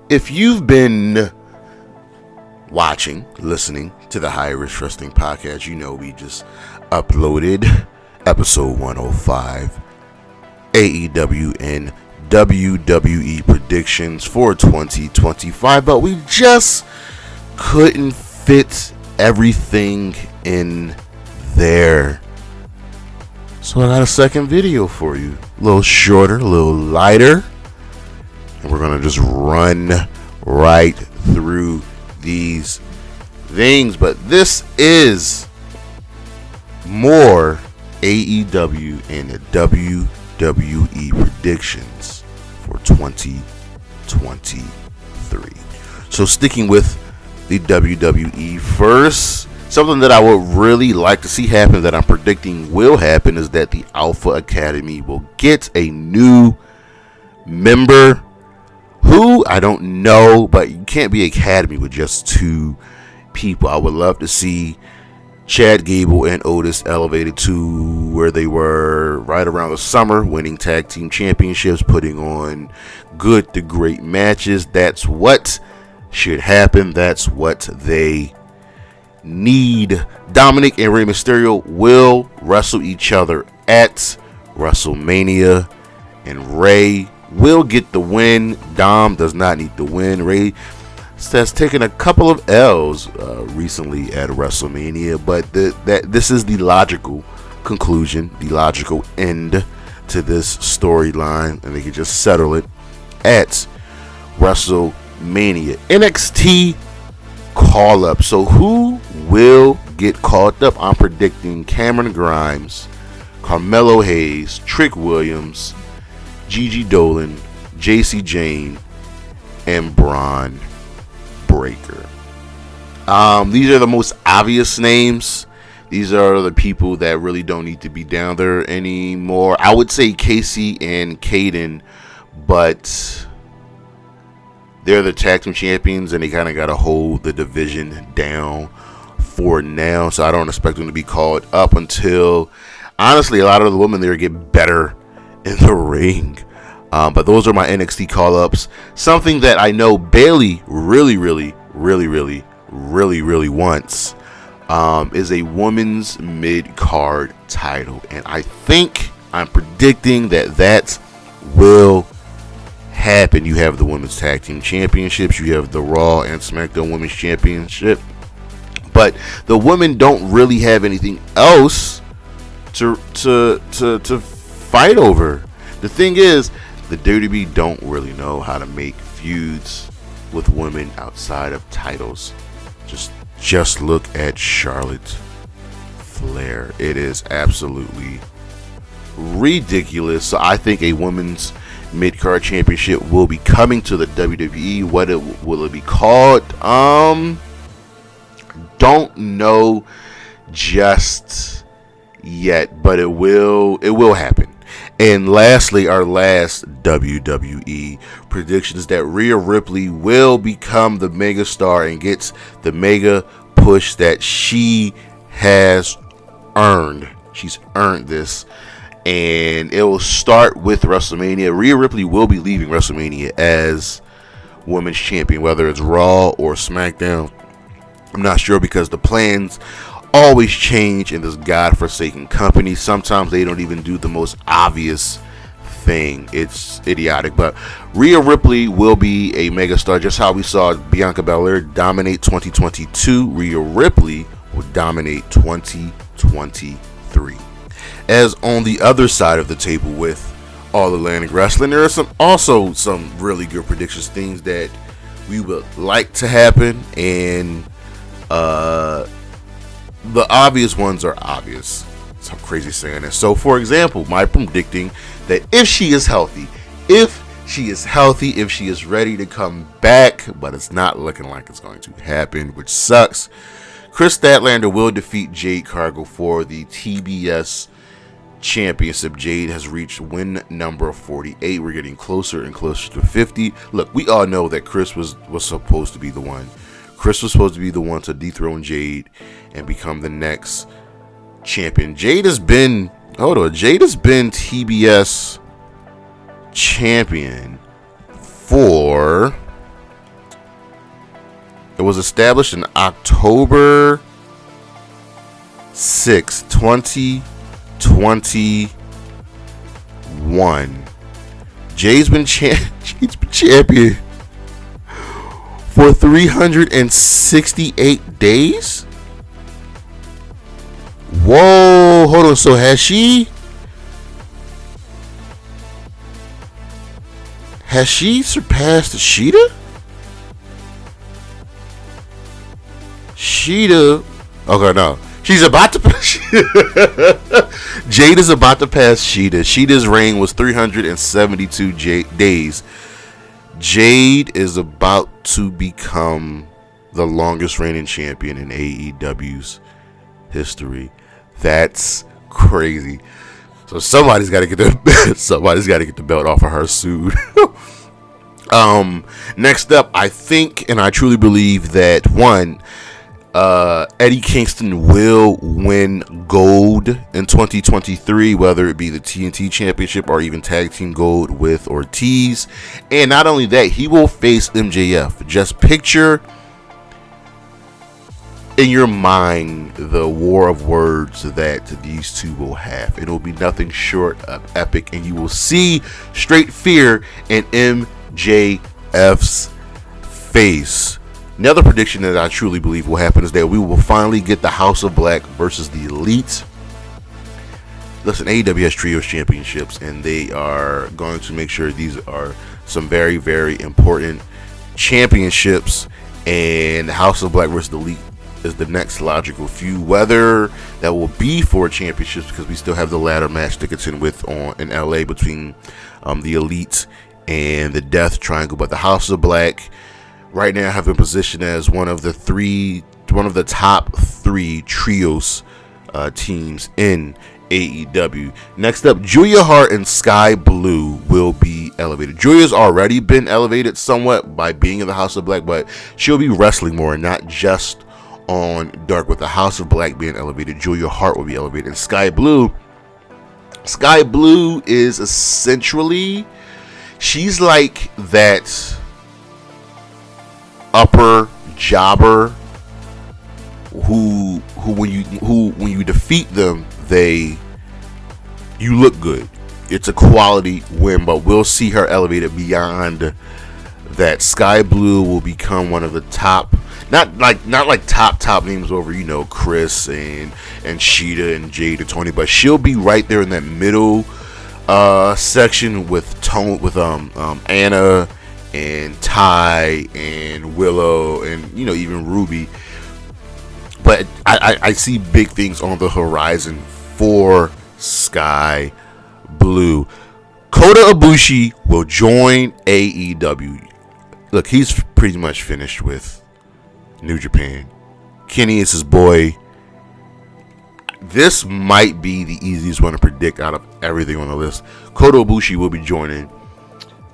if you've been watching, listening to the High Risk Wrestling Podcast, you know we just uploaded episode 105, AEW and WWE Predictions for 2025, but we just couldn't fit everything in there. So I got a second video for you. A little shorter, a little lighter. And we're going to just run right through these things. But this is more AEW and WWE predictions for 2023. So sticking with the WWE first, something that I would really like to see happen, that I'm predicting will happen, is that the Alpha Academy will get a new member. Who? I don't know, but you can't be Academy with just two people. I would love to see Chad Gable and Otis elevated to where they were right around the summer, winning tag team championships, putting on good to great matches. That's what should happen. That's what they need. Dominic and Rey Mysterio will wrestle each other at WrestleMania, and Rey will get the win. Dom does not need the win. Rey has taken a couple of L's recently at WrestleMania, but this is the logical conclusion, the logical end to this storyline, and they can just settle it at WrestleMania. NXT call up. So who will get called up? I'm predicting Cameron Grimes, Carmelo Hayes, Trick Williams, Gigi Dolan, JC Jane, and Braun Breaker. These are the most obvious names. These are the people that really don't need to be down there anymore. I would say Casey and Caden, but they're the tag team champions, and they kind of got to hold the division down for now. So I don't expect them to be called up until, honestly, a lot of the women there get better in the ring. But those are my NXT call-ups. Something that I know Bayley really wants is a women's mid-card title. And I'm predicting that will happen. You have the women's tag team championships. You have the Raw and SmackDown women's championship. But the women don't really have anything else to fight over. The thing is, the WWE don't really know how to make feuds with women outside of titles. Just look at Charlotte Flair. It is absolutely ridiculous. So I think a women's mid-card championship will be coming to the WWE. What will it be called? Don't know just yet, but it will happen. And lastly, our last WWE prediction is that Rhea Ripley will become the mega star and gets the mega push that she has earned. She's earned this, and it will start with WrestleMania. Rhea Ripley will be leaving WrestleMania as women's champion, whether it's Raw or SmackDown. I'm not sure, because the plans always change in this godforsaken company. Sometimes they don't even do the most obvious thing. It's idiotic. But Rhea Ripley will be a megastar, just how we saw Bianca Belair dominate 2022. Rhea Ripley will dominate 2023. As on the other side of the table with All Atlantic Wrestling, there are also some really good predictions, things that we would like to happen, and the obvious ones are obvious. So I'm crazy saying this. So, for example, my predicting that if she is healthy, if she is ready to come back, but it's not looking like it's going to happen, which sucks. Chris Statlander will defeat Jade Cargill for the TBS Championship. Jade has reached win number 48. We're getting closer and closer to 50. Look, we all know that Chris was supposed to be the one. Chris was supposed to be the one to dethrone Jade and become the next champion. Jade has been TBS champion for was established in October 6, 2021. Jay's been champion for 368 days. Whoa, hold on. So has she surpassed Sheeta? Okay, no. She's about to pass. Jade is about to pass Sheeta. Sheeta's reign was 372 days. Jade is about to become the longest reigning champion in AEW's history. That's crazy. So somebody's got to get the belt off of her soon. Next up, I think and I truly believe that Eddie Kingston will win gold in 2023, whether it be the TNT Championship or even Tag Team Gold with Ortiz. And not only that, he will face MJF. Just picture in your mind the war of words that these two will have. It'll be nothing short of epic, and you will see straight fear in MJF's face. Another prediction that I truly believe will happen is that we will finally get the House of Black versus the Elite. Listen, AEW has trios championships, and they are going to make sure these are some very, very important championships, and the House of Black versus the Elite is the next logical feud. Whether that will be for championships, because we still have the ladder match to contend with in LA between the Elite and the Death Triangle, but the House of Black right now have been positioned as one of the top three trios teams in AEW. Next up, Julia Hart and Sky Blue will be elevated. Julia's already been elevated somewhat by being in the House of Black, but she'll be wrestling more, not just on Dark. With the House of Black being elevated, Julia Hart will be elevated. And Sky Blue is essentially, she's like that upper jobber who when you defeat them, you look good. It's a quality win, but we'll see her elevated beyond that. Sky Blue will become one of the top, not like top names over, Chris and Sheeta and Jade and Tony, but she'll be right there in that middle section with Anna and Ty and Willow and even Ruby. But I see big things on the horizon for Sky Blue. Kota Ibushi will join AEW. Look, he's pretty much finished with New Japan. Kenny is his boy. This might be the easiest one to predict out of everything on the list. Kota Ibushi will be joining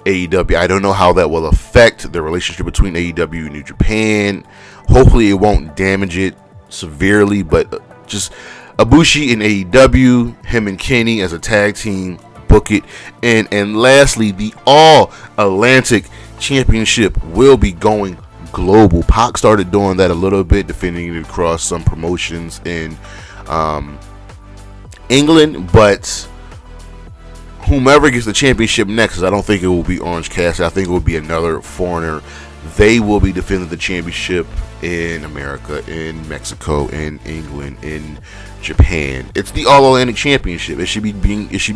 AEW. I don't know how that will affect the relationship between AEW and New Japan. Hopefully it won't damage it severely, but just Ibushi in AEW, him and Kenny as a tag team, book it. And lastly, the All Atlantic Championship will be going global. Pac started doing that a little bit, defending it across some promotions in England, but whomever gets the championship next, I don't think it will be Orange Cassidy. I think it will be another foreigner. They will be defending the championship in America, in Mexico, in England, in Japan. It's the All Atlantic Championship. It should be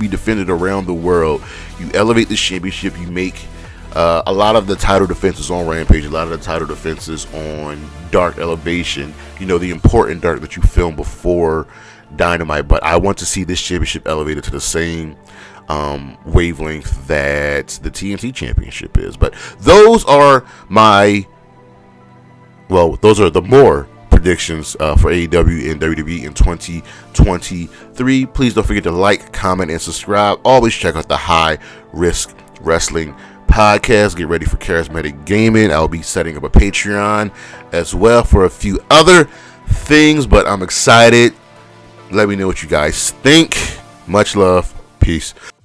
defended around the world. You elevate this championship. You make a lot of the title defenses on Rampage, a lot of the title defenses on Dark Elevation. The important Dark that you film before Dynamite. But I want to see this championship elevated to the same wavelength that the TNT Championship is. But those are the more predictions for AEW and WWE in 2023. Please don't forget to like, comment, and subscribe. Always check out the High Risk Wrestling podcast. Get ready for Charismatic Gaming. I'll be setting up a Patreon as well for a few other things, but I'm excited. Let me know what you guys think. Much love. Peace.